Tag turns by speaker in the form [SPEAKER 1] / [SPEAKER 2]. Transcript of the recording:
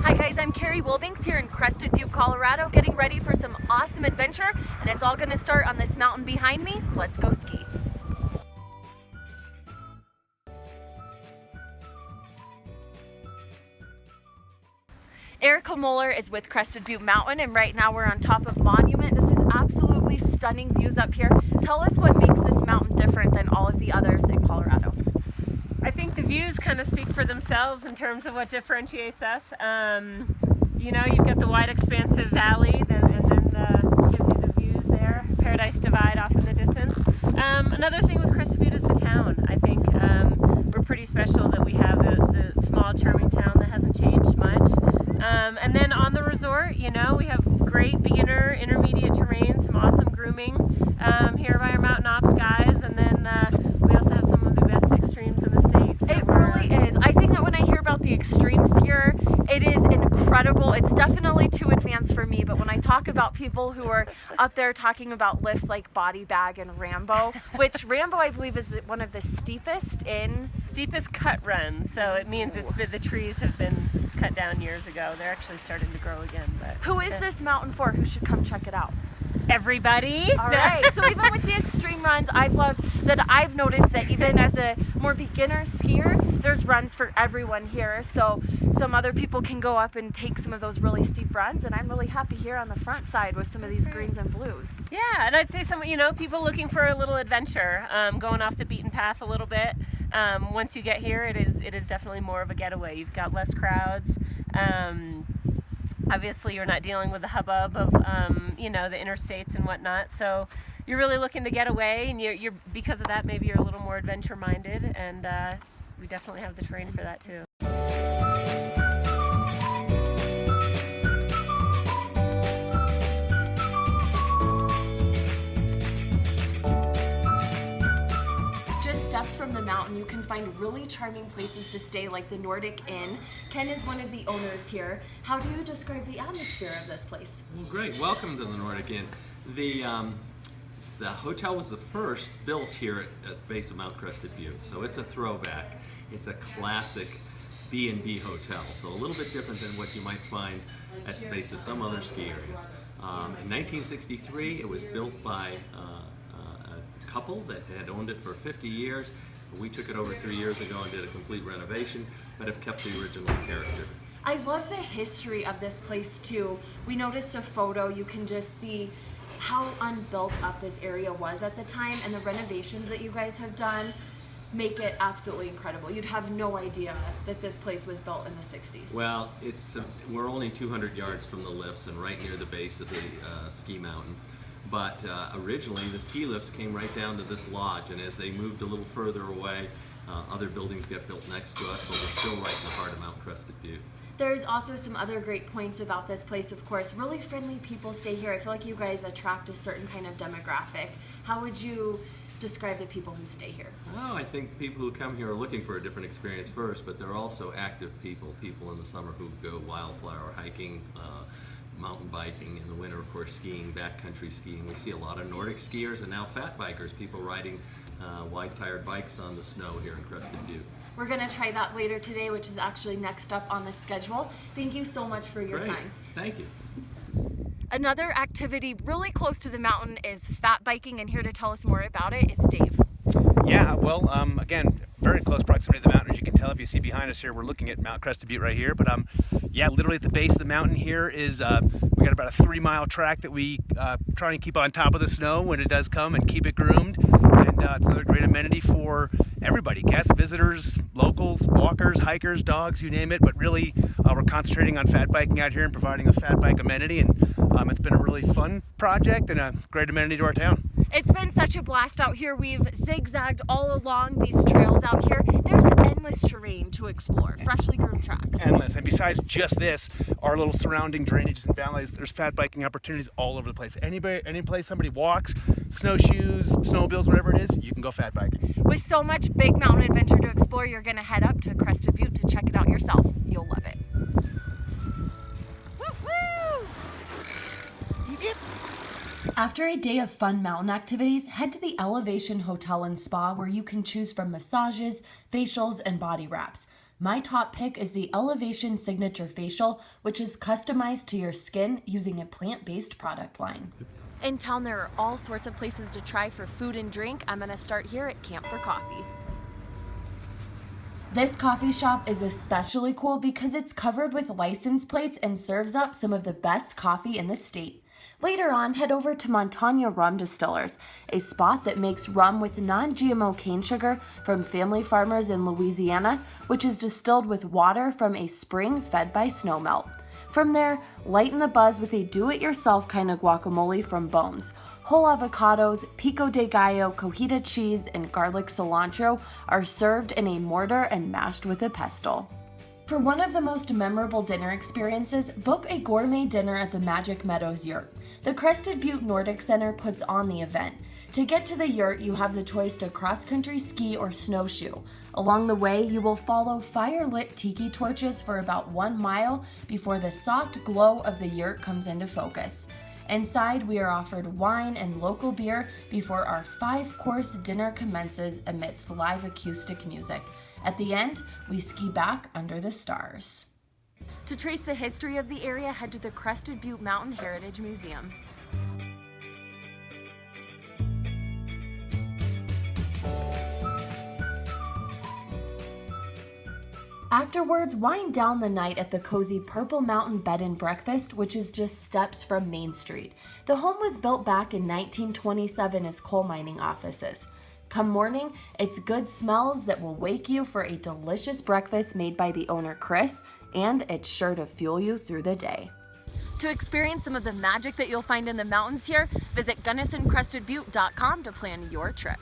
[SPEAKER 1] Hi guys, I'm Carrie Wilbanks here in Crested Butte, Colorado, getting ready for some awesome adventure, and it's all going to start on this mountain behind me. Let's go ski. Erica Moeller is with Crested Butte Mountain, and right now we're on top of Monument. This is absolutely stunning views up here. Tell us what makes this mountain different than all of the others in Colorado.
[SPEAKER 2] I think the views kind of speak for themselves in terms of what differentiates us. You know, you've got the wide expansive valley and then gives you the views there. Paradise Divide off in the distance. Another thing with Crested Butte is the town. I think we're pretty special that we have the small charming town that hasn't changed much. And then on the resort, you know, we have great beginner, intermediate terrain, some awesome grooming here by our mountain ops guys, and then we also have some of the best extremes in the state. So
[SPEAKER 1] it really is. I think that when I hear about the extremes here, it is incredible. It's definitely too advanced for me, but when I talk about people who are up there talking about lifts like Body Bag and Rambo, which Rambo I believe is one of the steepest
[SPEAKER 2] cut runs, so it means the trees have been cut down years ago. They're actually starting to grow again. But
[SPEAKER 1] who is this mountain for? Who should come check it out?
[SPEAKER 2] Everybody.
[SPEAKER 1] All right. So even with the extreme runs, I've noticed that even as a more beginner skier, there's runs for everyone here. So some other people can go up and take some of those really steep runs, and I'm really happy here on the front side with some of these greens and blues.
[SPEAKER 2] Yeah, and I'd say people looking for a little adventure, going off the beaten path a little bit. Once you get here, it is definitely more of a getaway. You've got less crowds. Obviously, you're not dealing with the hubbub of the interstates and whatnot. So you're really looking to get away, and you're because of that, maybe you're a little more adventure minded, and we definitely have the terrain for that too.
[SPEAKER 1] Steps from the mountain, you can find really charming places to stay like the Nordic Inn. Ken is one of the owners here. How do you describe the atmosphere of this place?
[SPEAKER 3] Well, great. Welcome to the Nordic Inn. The hotel was the first built here at the base of Mount Crested Butte, so it's a throwback. It's a classic B&B hotel, so a little bit different than what you might find at the base of some other ski areas. In 1963, it was built by couple that had owned it for 50 years. We took it over 3 years ago and did a complete renovation, but have kept the original character.
[SPEAKER 1] I love the history of this place too. We noticed a photo, you can just see how unbuilt up this area was at the time, and the renovations that you guys have done make it absolutely incredible. You'd have no idea that this place was built in the 60s.
[SPEAKER 3] Well, we're only 200 yards from the lifts and right near the base of the ski mountain. But originally the ski lifts came right down to this lodge, and as they moved a little further away, other buildings got built next to us, but we're still right in the heart of Mount Crested Butte.
[SPEAKER 1] There's also some other great points about this place, of course. Really friendly people stay here. I feel like you guys attract a certain kind of demographic. How would you describe the people who stay here?
[SPEAKER 3] Oh, I think people who come here are looking for a different experience first, but they're also active people in the summer who go wildflower hiking, mountain biking, in the winter, of course, skiing, backcountry skiing. We see a lot of Nordic skiers and now fat bikers, people riding wide-tired bikes on the snow here in Crested Butte.
[SPEAKER 1] We're going to try that later today, which is actually next up on the schedule. Thank you so much for your time.
[SPEAKER 3] Thank you.
[SPEAKER 1] Another activity really close to the mountain is fat biking, and here to tell us more about it is Dave.
[SPEAKER 4] Yeah, well, again, very close proximity to the mountain. As you can tell if you see behind us here, we're looking at Mount Crested Butte right here. But yeah, literally at the base of the mountain here is we got about a 3-mile track that we try and keep on top of the snow when it does come and keep it groomed. And it's another great amenity for everybody, guests, visitors, locals, walkers, hikers, dogs, you name it. But really, we're concentrating on fat biking out here and providing a fat bike amenity. And it's been a really fun project and a great amenity to our town.
[SPEAKER 1] It's been such a blast out here. We've zigzagged all along these trails out here. There's endless terrain to explore, freshly groomed tracks.
[SPEAKER 4] Endless. And besides just this, our little surrounding drainages and valleys, there's fat biking opportunities all over the place. Any place somebody walks, snowshoes, snowmobiles, whatever it is, you can go fat biking.
[SPEAKER 1] With so much big mountain adventure to explore, you're going to head up to Crested Butte to check it out yourself. You'll love it. After a day of fun mountain activities, head to the Elevation Hotel and Spa, where you can choose from massages, facials, and body wraps. My top pick is the Elevation Signature Facial, which is customized to your skin using a plant-based product line. In town, there are all sorts of places to try for food and drink. I'm gonna start here at Camp for Coffee. This coffee shop is especially cool because it's covered with license plates and serves up some of the best coffee in the state. Later on, head over to Montana Rum Distillers, a spot that makes rum with non-GMO cane sugar from family farmers in Louisiana, which is distilled with water from a spring fed by snowmelt. From there, lighten the buzz with a do-it-yourself kind of guacamole from Bones. Whole avocados, pico de gallo, cojita cheese, and garlic cilantro are served in a mortar and mashed with a pestle. For one of the most memorable dinner experiences, book a gourmet dinner at the Magic Meadows Yurt. The Crested Butte Nordic Center puts on the event. To get to the yurt, you have the choice to cross-country ski or snowshoe. Along the way, you will follow fire-lit tiki torches for about 1 mile before the soft glow of the yurt comes into focus. Inside, we are offered wine and local beer before our 5-course dinner commences amidst live acoustic music. At the end, we ski back under the stars. To trace the history of the area, head to the Crested Butte Mountain Heritage Museum. Afterwards, wind down the night at the cozy Purple Mountain Bed and Breakfast, which is just steps from Main Street. The home was built back in 1927 as coal mining offices. Come morning, it's good smells that will wake you for a delicious breakfast made by the owner, Chris, and it's sure to fuel you through the day. To experience some of the magic that you'll find in the mountains here, visit GunnisonCrestedButte.com to plan your trip.